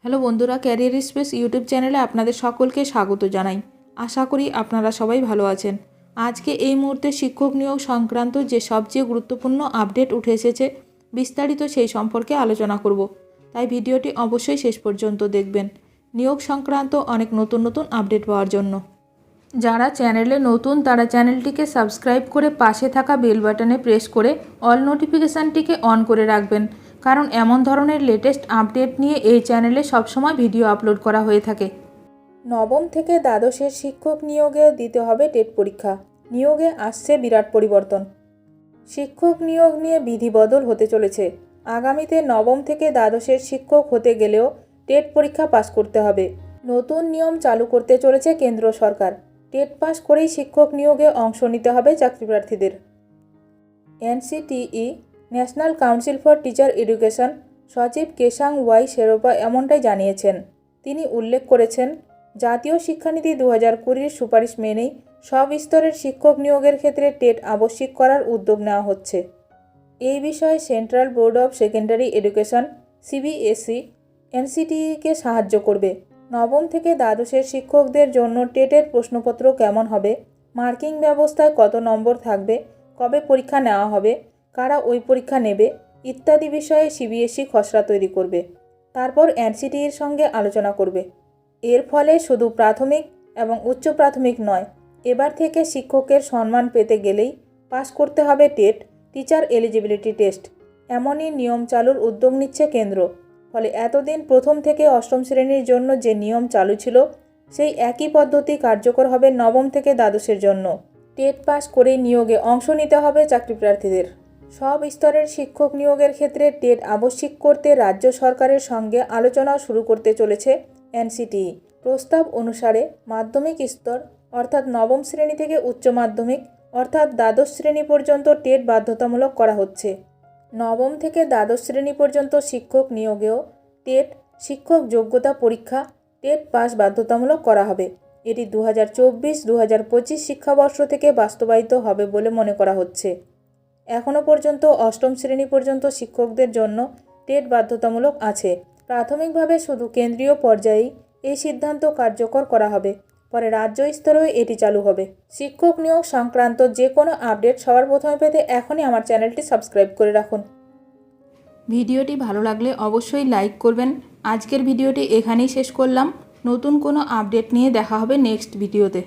Hello বন্ধুরা, career space YouTube চ্যানেলে আপনাদের সকলকে স্বাগত জানাই। আশা করি আপনারা সবাই ভালো আছেন। আজকে এই মুহূর্তে শিক্ষক নিয়োগ সংক্রান্ত যে সবচেয়ে গুরুত্বপূর্ণ আপডেট উঠে এসেছে, বিস্তারিত সেই সম্পর্কে আলোচনা করব। তাই ভিডিওটি অবশ্যই শেষ পর্যন্ত দেখবেন নিয়োগ সংক্রান্ত অনেক নতুন নতুন আপডেট পাওয়ার জন্য। যারা চ্যানেলে নতুন তারা চ্যানেলটিকে সাবস্ক্রাইব করে পাশে থাকা বেল বাটনে প্রেস করে অল নোটিফিকেশানটিকে অন করে রাখবেন, কারণ এমন ধরনের লেটেস্ট আপডেট নিয়ে এই চ্যানেলে সবসময় ভিডিও আপলোড করা হয়ে থাকে। নবম থেকে দ্বাদশের শিক্ষক নিয়োগে দিতে হবে টেট পরীক্ষা। নিয়োগে আসছে বিরাট পরিবর্তন। শিক্ষক নিয়োগ নিয়ে বিধিবদল হতে চলেছে। আগামীতে নবম থেকে দ্বাদশের শিক্ষক হতে গেলেও টেট পরীক্ষা পাস করতে হবে। নতুন নিয়ম চালু করতে চলেছে কেন্দ্র সরকার। টেট পাস করেই শিক্ষক নিয়োগে অংশ নিতে হবে চাকরিপ্রার্থীদের। NCTE national council for teacher education সচিব কেশাং ওয়াই শেরোপা এমনটাই জানিয়েছেন। তিনি উল্লেখ করেছেন, জাতীয় শিক্ষানীতি 2020 সুপারিশ মেনেই সব স্তরের শিক্ষক নিয়োগের ক্ষেত্রে টেট আবশ্যিক করার উদ্যোগ নেওয়া হচ্ছে। এই বিষয়ে central board of secondary education CBSE এনসিটিইকে সাহায্য করবে। নবম থেকে দ্বাদশের শিক্ষকদের জন্য টেটের প্রশ্নপত্র কেমন হবে, মার্কিং ব্যবস্থায় কত নম্বর থাকবে, কবে পরীক্ষা নেওয়া হবে, কারা ওই পরীক্ষা নেবে ইত্যাদি বিষয়ে সিবিএসই খসড়া তৈরি করবে। তারপর এনসিটিইর সঙ্গে আলোচনা করবে। এর ফলে শুধু প্রাথমিক এবং উচ্চ প্রাথমিক নয়, এবার থেকে শিক্ষকের সম্মান পেতে গেলেই পাস করতে হবে টেট, টিচার এলিজিবিলিটি টেস্ট। এমনই নিয়ম চালুর উদ্যোগ নিচ্ছে কেন্দ্র। ফলে এতদিন প্রথম থেকে অষ্টম শ্রেণীর জন্য যে নিয়ম চালু ছিল, সেই একই পদ্ধতি কার্যকর হবে নবম থেকে দ্বাদশের জন্য। টেট পাস করে নিয়োগে অংশ নিতে হবে চাকরিপ্রার্থীদের। সব স্তরের শিক্ষক নিয়োগের ক্ষেত্রে টেট আবশ্যিক করতে রাজ্য সরকারের সঙ্গে আলোচনা শুরু করতে চলেছে এনসিটিই। প্রস্তাব অনুসারে মাধ্যমিক স্তর অর্থাৎ নবম শ্রেণী থেকে উচ্চ মাধ্যমিক অর্থাৎ দ্বাদশ শ্রেণী পর্যন্ত টেট বাধ্যতামূলক করা হচ্ছে। নবম থেকে দ্বাদশ শ্রেণী পর্যন্ত শিক্ষক নিয়োগেও টেট শিক্ষক যোগ্যতা পরীক্ষা টেট পাস বাধ্যতামূলক করা হবে। এটি 2024-2025 শিক্ষাবর্ষ থেকে বাস্তবায়িত হবে বলে মনে করা হচ্ছে। এখনও পর্যন্ত অষ্টম শ্রেণী পর্যন্ত শিক্ষকদের জন্য টেট বাধ্যতামূলক আছে। প্রাথমিকভাবে শুধু কেন্দ্রীয় পর্যায়েই এই সিদ্ধান্ত কার্যকর করা হবে, পরে রাজ্য স্তরেও এটি চালু হবে। শিক্ষক নিয়োগ সংক্রান্ত যে কোনো আপডেট সবার প্রথমে পেতে এখনই আমার চ্যানেলটি সাবস্ক্রাইব করে রাখুন। ভিডিওটি ভালো লাগলে অবশ্যই লাইক করবেন। আজকের ভিডিওটি এখানেই শেষ করলাম। নতুন কোনো আপডেট নিয়ে দেখা হবে নেক্সট ভিডিওতে।